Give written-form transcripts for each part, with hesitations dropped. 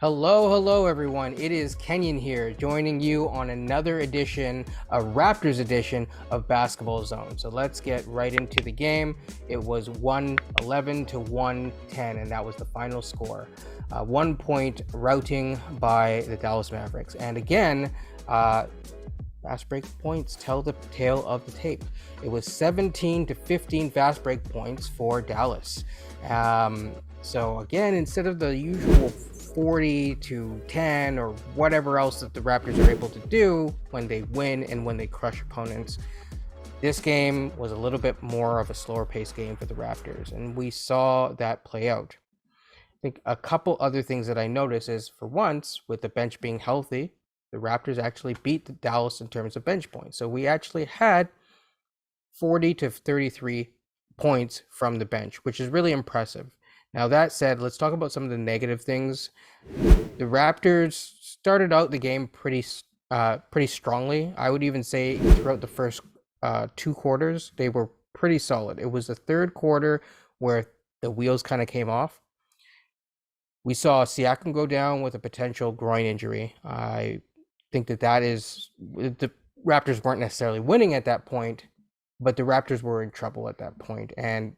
Hello everyone. It is Kenyon here, joining you on another edition, a Raptors edition of Basketball Zone. So let's get right into the game. It was 111 to 110, and that was the final score. 1 point routing by the Dallas Mavericks. And again, fast break points tell the tale of the tape. It was 17 to 15 fast break points for Dallas. So again, instead of the usual 40 to 10 or whatever else that the Raptors are able to do when they win and when they crush opponents, this game was a little bit more of a slower paced game for the Raptors, and we saw that play out. I think a couple other things that I noticed is, for once, with the bench being healthy, the Raptors actually beat the Dallas in terms of bench points. So we actually had 40 to 33 points from the bench, which is really impressive. Now, that said, let's talk about some of the negative things. The Raptors started out the game pretty strongly. I would even say throughout the first 2 quarters, they were pretty solid. It was the third quarter where the wheels kind of came off. We saw Siakam go down with a potential groin injury. I think that is the Raptors weren't necessarily winning at that point, but the Raptors were in trouble at that point. And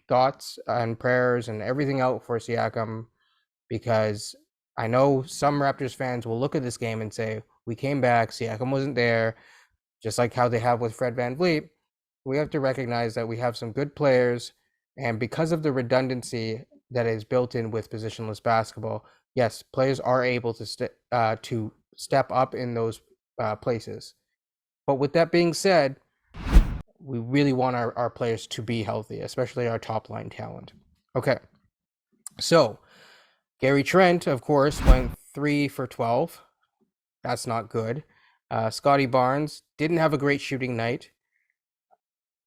thoughts and prayers and everything out for Siakam, because I know some Raptors fans will look at this game and say, we came back, Siakam wasn't there, just like how they have with Fred VanVleet. We have to recognize that we have some good players, and because of the redundancy that is built in with positionless basketball, yes, players are able to step up in those places. But with that being said, we really want our players to be healthy, especially our top line talent. Okay, so Gary Trent, of course, went 3 for 12. That's not good. Scottie Barnes didn't have a great shooting night.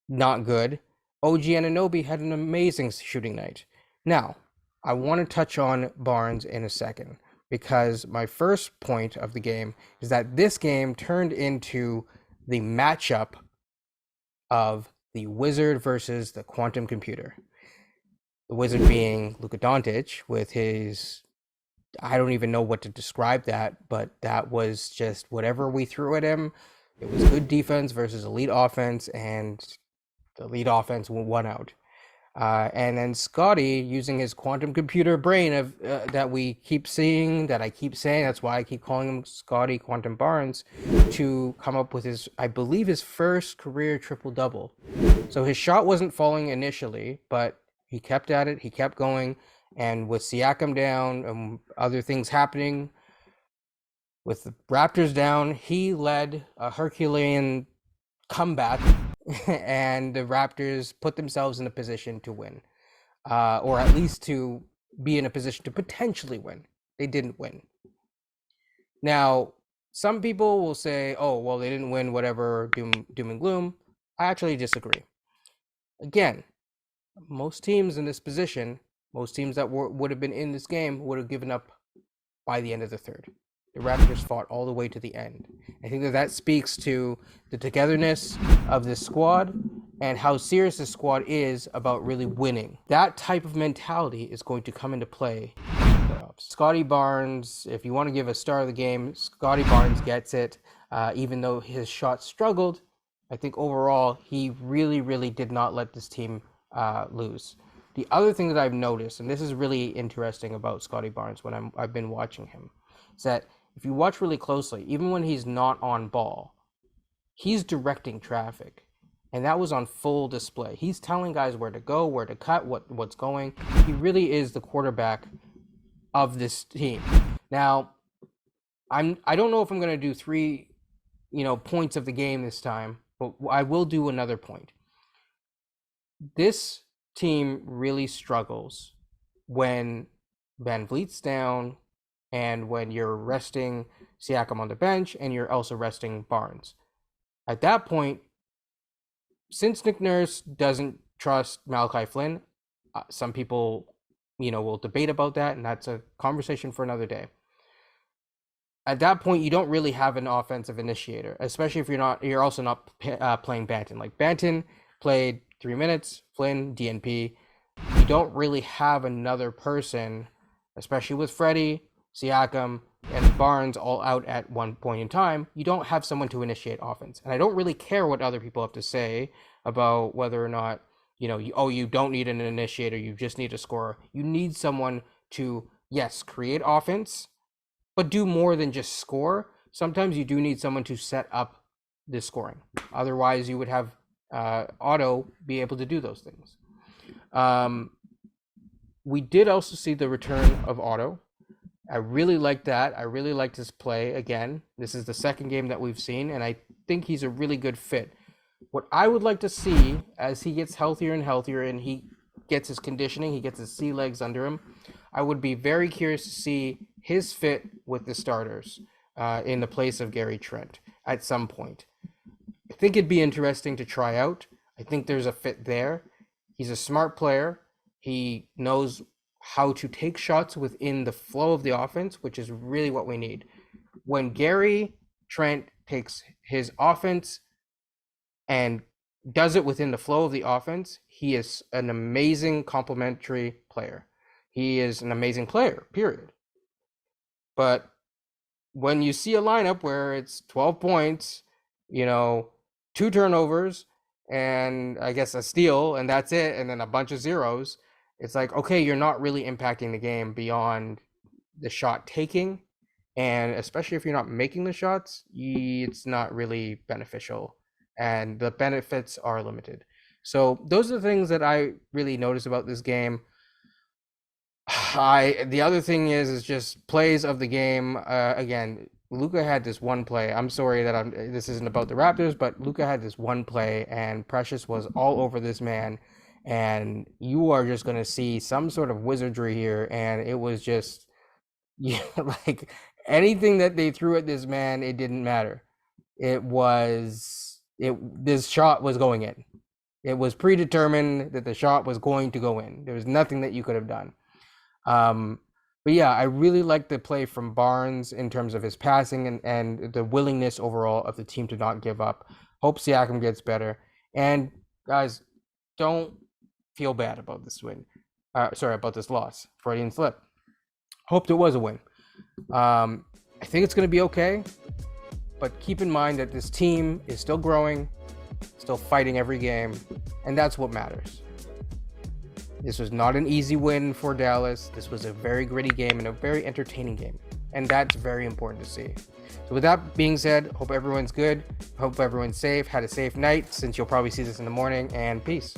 Not good. OG Anunoby had an amazing shooting night. Now, I want to touch on Barnes in a second, because my first point of the game is that this game turned into the matchup of the Wizard versus the quantum computer. The Wizard being Luka Doncic with his, I don't even know what to describe that, but that was just whatever we threw at him. It was good defense versus elite offense, and the elite offense won out. And then Scottie, using his quantum computer brain of that we keep seeing, that I keep saying, that's why I keep calling him Scottie Quantum Barnes, to come up with his, I believe, his first career triple-double. So his shot wasn't falling initially, but he kept at it, he kept going, and with Siakam down and other things happening, with the Raptors down, he led a Herculean comeback, and the Raptors put themselves in a position to win, or at least to be in a position to potentially win. They didn't win. Now, some people will say, oh, well, they didn't win, whatever, doom and gloom. I actually disagree. Again, most teams in this position, most teams that would have been in this game would have given up by the end of the third. The Raptors fought all the way to the end. I think that speaks to the togetherness of this squad and how serious this squad is about really winning. That type of mentality is going to come into play in the playoffs. Scottie Barnes, if you want to give a star of the game, Scottie Barnes gets it. Even though his shot struggled, I think overall he really, really did not let this team lose. The other thing that I've noticed, and this is really interesting about Scottie Barnes when I've been watching him, is that if you watch really closely, even when he's not on ball, he's directing traffic. And that was on full display. He's telling guys where to go, where to cut, what's going. He really is the quarterback of this team. Now, I don't know if I'm going to do 3, points of the game this time, but I will do another point. This team really struggles when VanVleet's down, and when you're resting Siakam on the bench and you're also resting Barnes. At that point, since Nick Nurse doesn't trust Malachi Flynn, some people, will debate about that, and that's a conversation for another day. At that point, you don't really have an offensive initiator, especially if you're also not playing Banton. Like, Banton played 3 minutes, Flynn, DNP. You don't really have another person especially with Freddie, Siakam, and Barnes all out at one point in time, you don't have someone to initiate offense. And I don't really care what other people have to say about whether or not, you don't need an initiator, you just need a scorer. You need someone to, yes, create offense, but do more than just score. Sometimes you do need someone to set up the scoring. Otherwise, you would have Otto be able to do those things. We did also see the return of Otto. I really like that. I really liked his play again. This is the second game that we've seen, and I think he's a really good fit. What I would like to see as he gets healthier and healthier and he gets his conditioning, he gets his sea legs under him, I would be very curious to see his fit with the starters in the place of Gary Trent at some point. I think it'd be interesting to try out. I think there's a fit there. He's a smart player. He knows how to take shots within the flow of the offense, which is really what we need. When Gary Trent takes his offense and does it within the flow of the offense, he is an amazing complementary player. He is an amazing player, period. But when you see a lineup where it's 12 points, 2 turnovers, and I guess a steal, and that's it, and then a bunch of zeros, it's like, okay, you're not really impacting the game beyond the shot taking, and especially if you're not making the shots, it's not really beneficial, and the benefits are limited. So those are the things that I really noticed about this game. The other thing is just plays of the game. Again, Luka had this one play. I'm sorry that this isn't about the Raptors, but Luka had this one play, and Precious was all over this man. And you are just going to see some sort of wizardry here. And it was just, like anything that they threw at this man, it didn't matter. This shot was going in. It was predetermined that the shot was going to go in. There was nothing that you could have done. But yeah, I really like the play from Barnes in terms of his passing and the willingness overall of the team to not give up. Hope Siakam gets better. And guys, don't feel bad about this win. About this loss. Freudian slip. Hoped it was a win. I think it's going to be okay. But keep in mind that this team is still growing, still fighting every game, and that's what matters. This was not an easy win for Dallas. This was a very gritty game and a very entertaining game. And that's very important to see. So with that being said, hope everyone's good. Hope everyone's safe. Had a safe night, since you'll probably see this in the morning. And peace.